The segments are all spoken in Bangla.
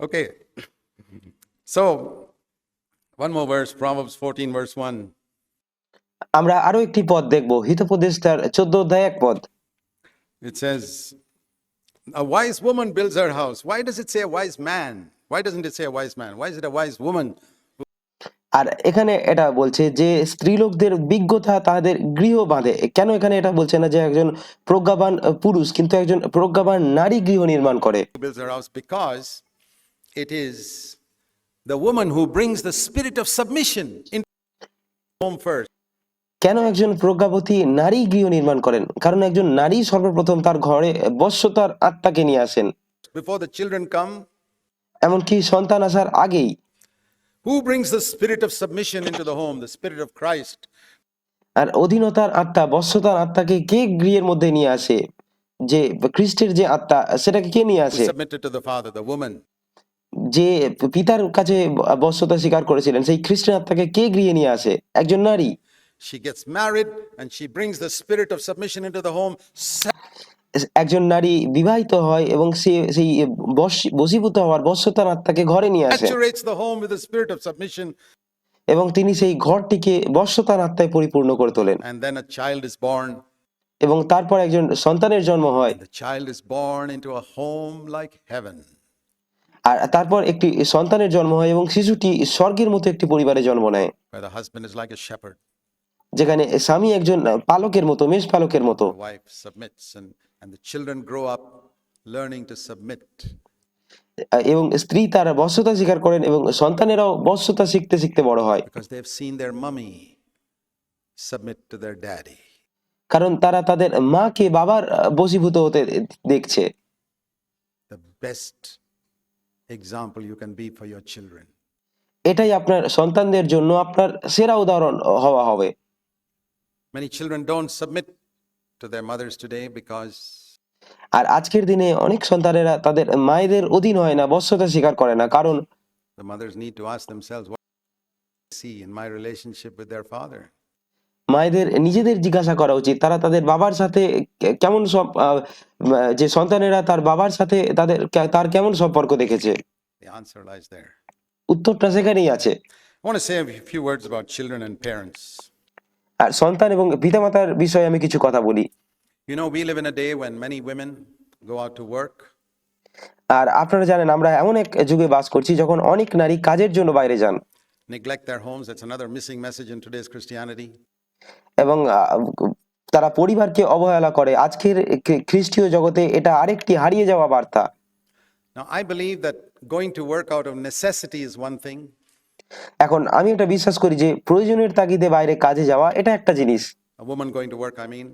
Okay. So, one more verse, Proverbs 14, verse 1. আমরা আরো একটি পদ দেখব, হিতোপদেশ তার 14 অধ্যায় 1 পদ। It says, a wise woman builds her house. Why does it say a wise man? Why doesn't it say a wise man? Why is it a wise woman? আর এখানে এটা বলছে যে স্ত্রীলোকদের বিজ্ঞতা তাদের গৃহ বাঁধে। কেন এখানে এটা বলছে না যে একজন প্রজ্ঞাবান পুরুষ, কিন্তু একজন প্রজ্ঞাবান নারী গৃহ নির্মাণ করে? Builds her house because it is the woman who brings the spirit of submission into home first. কেন একজন প্রজ্ঞাবতী নারী গৃহ নির্মাণ করেন? কারণ একজন নারী সর্বপ্রথম তার ঘরে বশ্যতার আত্মাকে নিয়ে আসেন। Before the children come, এমনকি সন্তান আসার আগেই। who brings the spirit of submission into the home? The spirit of Christ. আর অধীনতার আত্মা, বশ্যতার আত্মাকে কে গৃহের মধ্যে নিয়ে আসে? যে খ্রিস্টের যে আত্মা, সেটাকে কে নিয়ে Who আসে? submitted to the Father, the woman. যে পিতার কাছে বশ্যতা স্বীকার করেছিলেন, সেই খ্রিস্টের আত্মাকে কে গৃহে নিয়ে আসে? একজন নারী। She gets married and she brings the spirit of submission into the home. একজন নারী বিবাহিত হয় এবং সে সেই বশীভূত হওয়ার বশ্যতার আত্মাকে ঘরে নিয়ে আসে Saturates the home with the spirit of submission. এবং তিনি সেই ঘরটিকে বশ্যতার আত্মায় পরিপূর্ণ করে তোলেন। And then a child is born. এবং তারপর একজন সন্তানের জন্ম হয়। The child is born into a home like heaven. আর তারপর একটি সন্তানের জন্ম হয় এবং শিশুটি স্বর্গের মতো একটি পরিবারে জন্ম নেয়, Where the husband is like a shepherd. যেখানে স্বামী একজন পালকের মতো, মেষ পালকের মতো। The wife submits and the children grow up learning to submit. এবং স্ত্রী তার বশ্যতা স্বীকার করেন এবং সন্তানেরাও বশ্যতা শিখতে শিখতে বড় হয়। Because they've seen their mummy submit to their daddy. কারণ তারা তাদের মাকে বাবার বশীভূত হতে দেখছে। The best example you can be for your children. এটাই আপনার সন্তানদের জন্য আপনার সেরা উদাহরণ হওয়া হবে। Many children don't submit to their mothers today because আর আজকের দিনে অনেক সন্তানেরা তাদের মায়েদের অধীন হয় না, বশ্যতা স্বীকার করে না, কারণ the mothers need to ask themselves, what do I see in my relationship with their father? মায়েদের নিজেদের জিজ্ঞাসা করা উচিত তারা তাদের বাবার সাথে কেমন যে সন্তানেরা তার বাবার সাথে তার কেমন সম্পর্ক দেখেছে। The answer lies there. উত্তরটা সেখানেই আছে। I want to say a few words about children and parents. আর সন্তান এবং পিতামাতার বিষয়ে আমি কিছু কথা বলি। You know, we live in a day when many women go out to work. আর আপনারা জানেন আমরা এমন এক যুগে বাস করছি যখন অনেক নারী কাজের জন্য বাইরে যান, Neglect their homes. That's another missing message in today's Christianity. এবং তারা পরিবারকে অবহেলা করে। আজকের খ্রিস্টীয় জগতে এটা আরেকটি হারিয়ে যাওয়া বার্তা। Now, I believe that going to work out of necessity is one thing. এখন আমি এটা বিশ্বাস করি যে প্রয়োজনের তাগিদে বাইরে কাজে যাওয়া এটা একটা জিনিস। A woman going to work, I mean,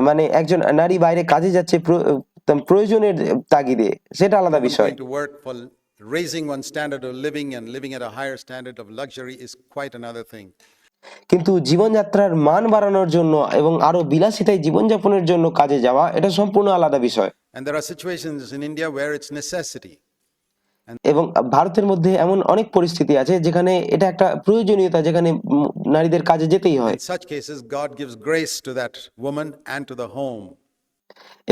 মানে একজন নারী বাইরে কাজে যাচ্ছে প্রয়োজনের তাগিদে, সেটা আলাদা বিষয়। going to work for raising one standard of living and living at a higher standard of luxury is quite another thing. কিন্তু জীবনযাত্রার মান বাড়ানোর জন্য এবং আরো বিলাসিতায় জীবনযাপনের জন্য কাজে যাওয়া এটা সম্পূর্ণ আলাদা বিষয়। And there are situations in India where it's necessity. এবং ভারতের মধ্যে এমন অনেক পরিস্থিতি আছে যেখানে এটা একটা প্রয়োজনীয়তা, যেখানে নারীদের কাজে যেতেই হয়। In such cases, God gives grace to that woman and to the home.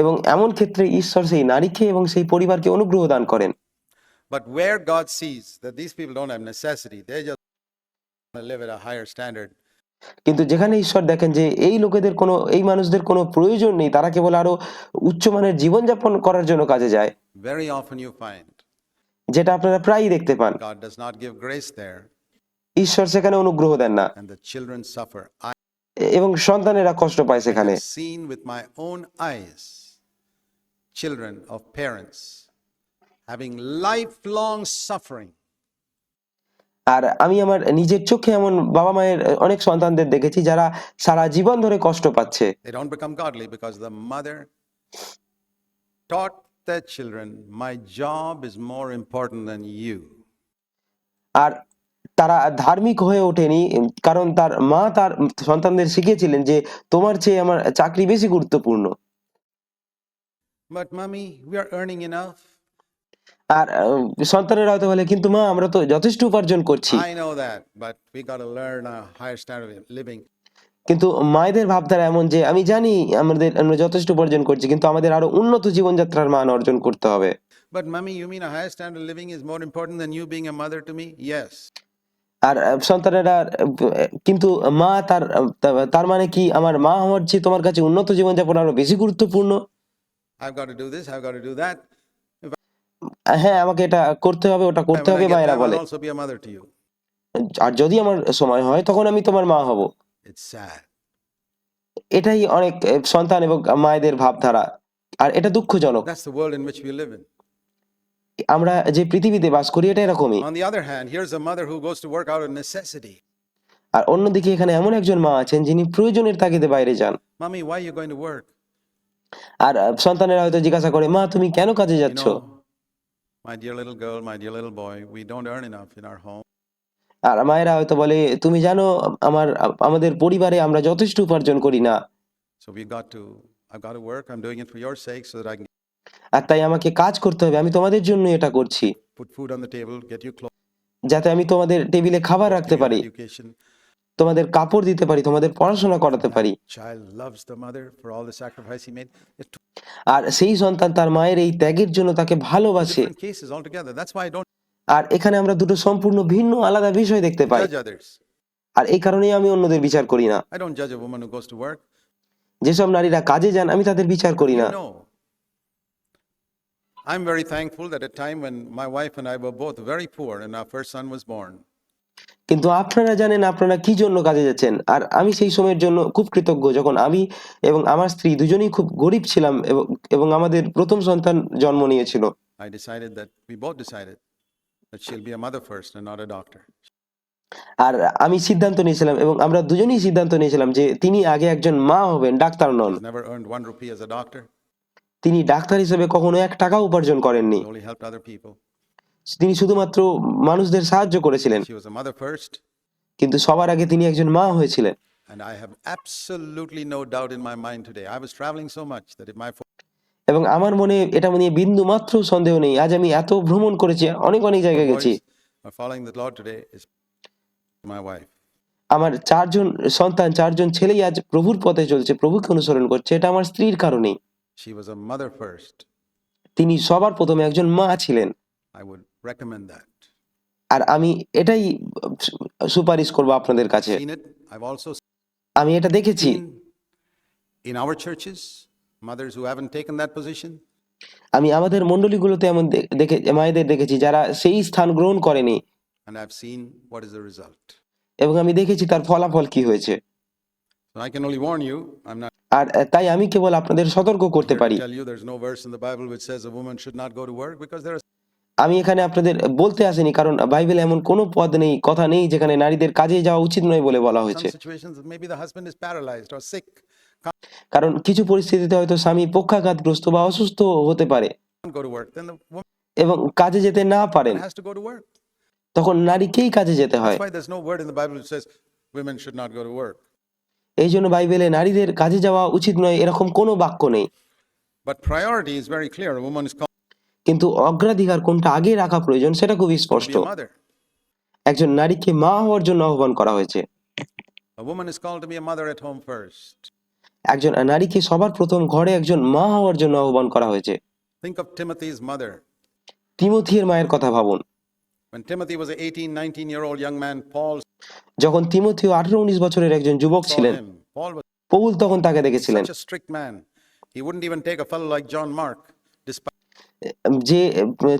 এবং এমন ক্ষেত্রে ঈশ্বর সেই নারীকে এবং সেই পরিবারকে অনুগ্রহ দান করেন। But where God sees that these people don't have necessity, they just live at a higher standard. কিন্তু যেখানে ঈশ্বর দেখেন যে এই মানুষদের কোনো প্রয়োজন নেই, তারা কেবল আরো উচ্চমানের জীবনযাপন করার জন্য কাজে যায়, Very often you find যেটা আপনারা প্রায়ই দেখতে পান, God does not give grace there, ঈশ্বর সেখানে অনুগ্রহ দেন না and the children suffer. I এবং সন্তানেরা কষ্ট পায় সেখানে। have seen with my own eyes children of parents having lifelong suffering. আর আমি আমার নিজের চোখে এমন বাবা মায়ের অনেক সন্তানদের দেখেছি যারা সারা জীবন ধরে কষ্ট পাচ্ছে। They don't become godly because the mother taught their children, my job is more important than you. আর তারা ধার্মিক হয়ে ওঠেনি কারণ তার মা তার সন্তানদের শিখিয়েছিলেন যে তোমার চেয়ে আমার চাকরি বেশি গুরুত্বপূর্ণ। But mommy, we are earning enough. আর সন্তানেরা হয়তো বলে কিন্তু মা আমরা তো যথেষ্ট উপার্জন করছি। I know that, but we got to learn a higher standard of living. কিন্তু মায়েদের ভাবধারা এমন যে আমরা যথেষ্ট উপার্জন করছি কিন্তু আমাদের আরো উন্নত জীবনযাত্রার মান অর্জন করতে হবে। But mummy, you mean a higher standard of living is more important than you being a mother to me? Yes. আর সন্তানেরা কিন্তু মা তার মানে কি আমার মা হওয়ার চেয়ে তোমার কাছে উন্নত জীবনযাপন আরো বেশি গুরুত্বপূর্ণ? I've got to do this, I've got to do that. হ্যাঁ, আমাকে এটা করতে হবে, ওটা করতে When হবে, I get মায়েরা time, বলে। I'll also be a mother to you. আর যদি আমার সময় হয় তখন আমি তোমার মা হব। It's sad. এটাই অনেক সন্তান এবং মায়েদের ভাবধারা। আর এটা দুঃখজনক। That's the world in which we live in. আমরা যে পৃথিবীতে বাস করি এটা এরকমই। On the other hand, here's a mother who goes to work out of necessity. আর অন্যদিকে এখানে এমন একজন মা আছেন যিনি প্রয়োজনের তাগিদে বাইরে যান। Mommy, why are you going to work? আর সন্তানেরা হয়তো জিজ্ঞাসা করে, মা তুমি কেন কাজে You যাচ্ছ? know, my dear little girl, my dear little boy, we don't earn enough in our home. আর মায়েরা হয়তো বলে, তুমি জানো আমাদের পরিবারে আমরা যথেষ্ট উপার্জন করি না, So I've got to work. I'm doing it for your sake so that I can আর তাই আমাকে কাজ করতে হবে, আমি তোমাদের জন্য এটা করছি, put food on the table, get you clothes, যাতে আমি তোমাদের টেবিলে খাবার রাখতে give you পারি, education. তোমাদের কাপড় দিতে পারি, তোমাদের পড়াশোনা করাতে পারি। Child loves the mother for all the sacrifice he made. It's two আর সেই সন্তান তার মায়ের এই ত্যাগের জন্য তাকে ভালোবাসে। different cases altogether. That's why I don't আর এখানে আমরা দুটো সম্পূর্ণ ভিন্ন আলাদা বিষয় দেখতে পাই। judge others. আর এই কারণেই আমি অন্যদের বিচার করি না। I don't judge a woman who goes to work. যেসব নারীরা কাজে যান আমি তাদের বিচার করি না। No. I'm very thankful that at a time when my wife and I were both very poor and our first son was born, কিন্তু আপনারা জানেন আপনারা কি জন্য কাজে যাচ্ছেন। আর আমি সেই সময়ের জন্য খুব কৃতজ্ঞ যখন আমি এবং আমার স্ত্রী দুজনেই খুব গরিব ছিলাম এবং আমাদের প্রথম সন্তান জন্ম নিয়েছিল। we both decided that she'll be a mother first and not a doctor. আর আমি সিদ্ধান্ত নিয়েছিলাম এবং আমরা দুজনেই সিদ্ধান্ত নিয়েছিলাম যে তিনি আগে একজন মা হবেন, doctor non. She's never earned 1 rupee as a doctor. তিনি ডাক্তার হিসেবে কখনো 1 টাকা উপার্জন করেননি। She only helped other people. তিনি শুধুমাত্র মানুষদের সাহায্য করেছিলেন। She was a mother first. কিন্তু সবার আগে তিনি একজন মা হয়েছিলেন। And I have absolutely no doubt in my mind today. I was traveling so much that if my এবং আমার মনে এটা নিয়ে বিন্দু মাত্র সন্দেহ নেই, আজ আমি এত ভ্রমণ করেছি, অনেক জায়গায় গেছি। are following the Lord today is my wife. আমার 4জন ছেলেই আজ প্রভুর পথে চলছে, প্রভুকে অনুসরণ করছে, এটা আমার স্ত্রীর কারণেই। She was a mother first. তিনি সবার প্রথমে একজন মা ছিলেন। I would recommend that. আর আমি এটাই সুপারিশ করব আপনাদের কাছে। Seen it. I've also আমি এটা দেখেছি seen in our churches mothers who haven't taken that position. আমি আমাদের মণ্ডলীগুলোতে এমন দেখে মায়েদের দেখেছি যারা সেই স্থান গ্রহণ করেনি, And I've seen what is the result. এবং আমি দেখেছি তার ফলাফল কি হয়েছে। So I can only warn you. I'm not আর তাই আমি কেবল আপনাদের সতর্ক করতে here to পারি। tell you there's no verse in the Bible which says a woman should not go to work, because there are আমি এখানে আপনাদের বলতে আসিনি, কারণ বাইবেলে এমন কোনো পদ নেই, কথা নেই যেখানে নারীদের কাজে যাওয়া উচিত নয় বলে বলা হয়েছে। some situations that maybe the husband is paralyzed or sick, কারণ কিছু পরিস্থিতিতে হয়তো স্বামী পক্ষাঘাতগ্রস্ত বা অসুস্থ হতে পারে can't go to work. Then the woman এবং কাজে যেতে না পারেন, has to go to work. তখন নারীকেই কাজে যেতে হয়। That's why there's no word in the Bible which says women should not go to work. এই জন্য বাইবেলে নারীদের কাজে যাওয়া উচিত নয় এরকম কোনো বাক্য নেই। But priority is very clear. A woman is called কিন্তু অগ্রাধিকার কোনটা আগে রাখা প্রয়োজন সেটা খুবই to স্পষ্ট। be a mother. একজন নারীকে মা হওয়ার জন্য আহ্বান করা হয়েছে। A woman is called to be a mother at home first. একজন নারীকে সবার প্রথম ঘরে একজন মা হওয়ার জন্য আহ্বান করা হয়েছে। Think of Timothy's mother. তিমথির মায়ের কথা ভাবুন। When Timothy was an 18-19-year-old young man, Paul যখন তিমথিও 18-19 বছরের একজন যুবক saw ছিলেন, him. Paul was পৌল তখন তাকে দেখেছিলেন, such a strict man. He wouldn't even take a fellow like John Mark, despite যে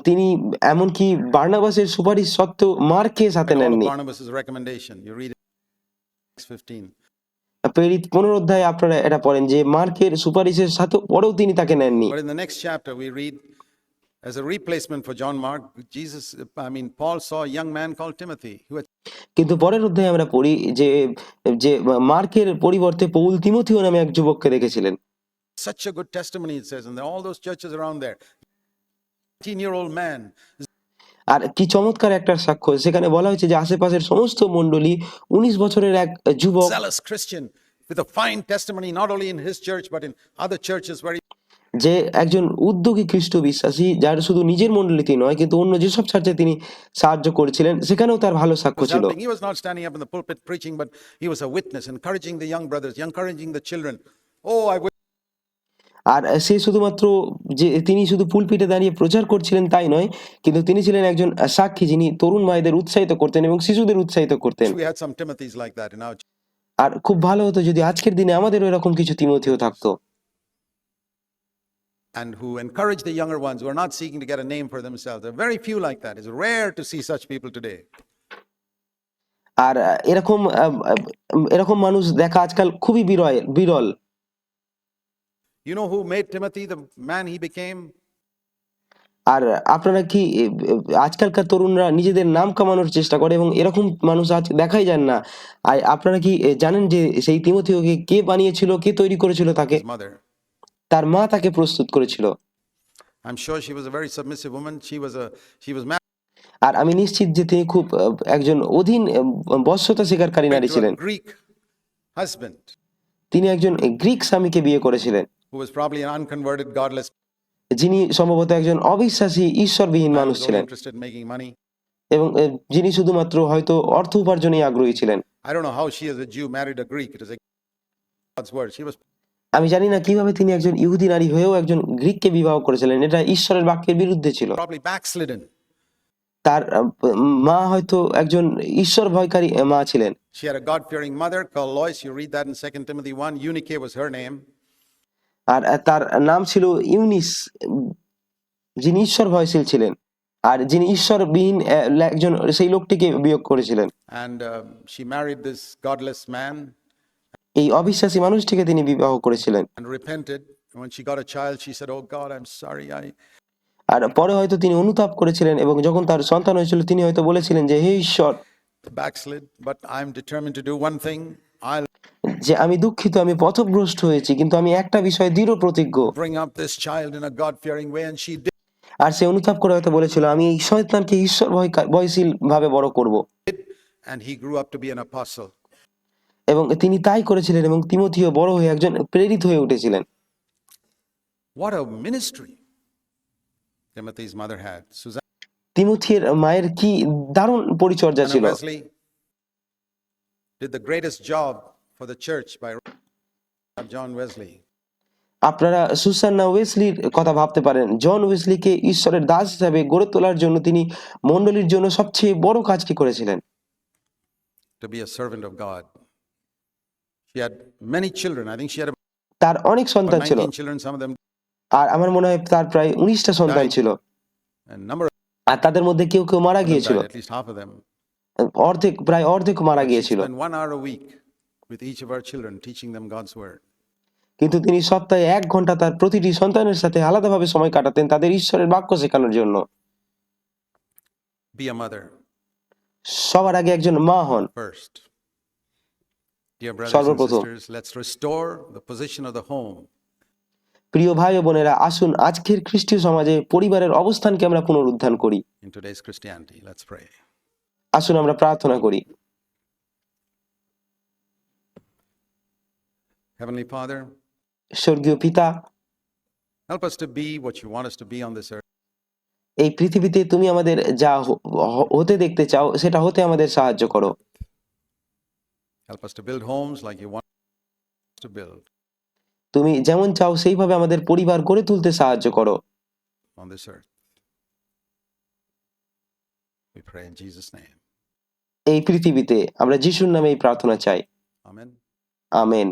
তিনি এমনকি বার্নাবাসের সুপারিশ সত্ত্বেও মার্ককে সাথে all of নেননি। Barnabas' recommendation. You read it in Acts 15. প্রেরিত 15 অধ্যায়ে আপনারা এটা পড়েন যে মার্কের সুপারিশের সাথে পরেও তিনি তাকে নেননি। But in the next chapter, we read, as a replacement for John Mark, Paul saw a young man called Timothy who had কিন্তু পরের অধ্যায়ে আমরা পড়ি যে যে মার্কের পরিবর্তে পৌল তিমথিও নামে এক যুবককে দেখেছিলেন। such a good testimony, it says, and all those churches around there. 18-year-old man, আর কি চমৎকার একটা সাক্ষ্য, সেখানে বলা হয়েছে যে আশেপাশের সমস্ত মণ্ডলী 19 বছরের এক যুবক, zealous Christian with a fine testimony, not only in his church but in other churches where he যে একজন উদ্যোগী খ্রিস্ট বিশ্বাসী, যার শুধু নিজের মণ্ডলীতেই নয় কিন্তু অন্য যেসব চার্চে তিনি সাহায্য করেছিলেন সেখানেও তার ভালো সাক্ষ্য was ছিল। helping. He was not standing up in the pulpit preaching, but he was a witness, encouraging the young brothers, encouraging the children. Oh, I wish আর সে শুধুমাত্র যে তিনি শুধু পুলপিটে দাঁড়িয়ে প্রচার করছিলেন তাই নয়, কিন্তু তিনি ছিলেন একজন সাক্ষী যিনি তরুণ মায়েদের উৎসাহিত করতেন এবং শিশুদের উৎসাহিত করতেন। Wish we had some Timothys like that in our আর খুব ভালো হতো যদি আজকের দিনে আমাদেরও এরকম কিছু তিমথিও থাকতো, and who encourage the younger ones who are not seeking to get a name for themselves. There are very few like that. It's rare to see such people today. আর এরকম মানুষ দেখা আজকাল খুবই বিরল। You know who made Timothy the man he became? আর আপনারা কি আজকালকার তরুণরা নিজেদের নাম কামানোর চেষ্টা করে এবং এরকম মানুষ আজ দেখাই যান না। আর আপনারা কি জানেন যে সেই তিমথিওকে কে বানিয়েছিল, কে তৈরি করেছিল তাকে? His mother. তার মা তাকে প্রস্তুত করেছিল। I'm sure she was a very submissive woman. She was married আর আমি নিশ্চিত যে তিনি খুব একজন অধীন বশ্যতা স্বীকারকারী নারী to a ছিলেন। Greek husband তিনি একজন গ্রিক স্বামীকে বিয়ে করেছিলেন, who was probably an unconverted, godless যিনি সম্ভবত একজন অবিশ্বাসী ঈশ্বরবিহীন man who মানুষ was only ছিলেন interested in making money. এবং যিনি শুধুমাত্র হয়তো অর্থ উপার্জনেই আগ্রহী ছিলেন। I don't know how she, as a Jew, married a Greek. It is God's word. She was আমি জানি না কিভাবে তিনি একজন ইহুদি নারী হয়েও একজন গ্রিককে বিবাহ করেছিলেন। এটা ঈশ্বরের বাক্যের বিরুদ্ধে ছিল। probably backslidden. তার মা হয়তো একজন ঈশ্বর ভয়কারী মা ছিলেন। She had a God-fearing mother called Lois. You read that in 2 Timothy 1. Eunice was her name. আর তার নাম ছিল ইউনিস, যিনি ঈশ্বর ভয়শীল ছিলেন আর যিনি ঈশ্বরবিহীন একজন সেই লোকটিকে বিয়োগ করেছিলেন। And she married this godless man এই অবিশ্বাসী মানুষটিকে তিনি বিবাহ করেছিলেন। and repented. When she got a child, she said, "Oh God, I'm sorry. আর পরে হয়তো তিনি অনুতাপ করেছিলেন এবং যখন তার সন্তান হয়েছিল তিনি হয়তো বলেছিলেন যে হে ঈশ্বর, backslid, but I'm determined to do one thing. I'll যে আমি দুঃখিত, আমি পথভ্রষ্ট হয়েছি, কিন্তু আমি একটা বিষয়ে দৃঢ় প্রতিজ্ঞ। bring up this child in a God-fearing way." And she did. আর সে অনুতাপ করে হয়তো বলেছিল আমি এই শয়তানকে ঈশ্বর ভয়শীল ভাবে বড় করব, And he grew up to be an apostle. এবং তিনি তাই করেছিলেন এবং তিমথিও বড় হয়ে একজন প্রেরিত হয়ে উঠেছিলেন। What a ministry Timothy's mother had. Susanna তিমথির মায়ের কি দারুণ পরিচর্যা ছিল। Wesley did the greatest job for the church by John Wesley. আপনারা সুসান্না ওয়েসলির কথা ভাবতে পারেন। জন ওয়েসলিকে ঈশ্বরের দাস হিসাবে গড়ে তোলার জন্য তিনি মণ্ডলীর জন্য সবচেয়ে বড় কাজটি করেছিলেন। To be a servant of God. She had many children. I think she had about তার অনেক সন্তান ছিল 19 children. Some of them আর আমার মনে হয় তার প্রায় 19টা সন্তান ছিল a number of আর তাদের মধ্যে কেউ কেউ মারা them গিয়েছিল, died, at least half of them. প্রায় অর্ধেক মারা She গিয়েছিল। spent 1 hour a week with each of our children, teaching them God's word. কিন্তু তিনি সপ্তাহে 1 ঘন্টা তার প্রতিটি সন্তানের সাথে আলাদাভাবে সময় কাটাতেন তাদের ঈশ্বরের বাক্য শেখানোর জন্য। Be a mother সবার আগে একজন মা হন। first. Dear brothers and সর্বপ্রথম sisters, let's restore the position of the home. প্রিয় ভাই ও বোনেরা, আসুন আজকের খ্রিস্টীয় সমাজে পরিবারের অবস্থানকে আমরা পুনরুদ্ধার করি। In today's Christianity, let's pray. আসুন আমরা প্রার্থনা করি। Heavenly Father, স্বর্গীয় পিতা, help us to be what you want us to be on this earth. এই পৃথিবীতে তুমি আমাদের যা হতে দেখতে চাও সেটা হতে আমাদের সাহায্য করো। Help us to build homes like you want us to build তুমি যেমন চাও সেইভাবে আমাদের পরিবার গড়ে তুলতে সাহায্য করো on this earth. We pray in Jesus' name. এই পৃথিবীতে। আমরা যিশুর নামে এই প্রার্থনা চাই। Amen. আমেন।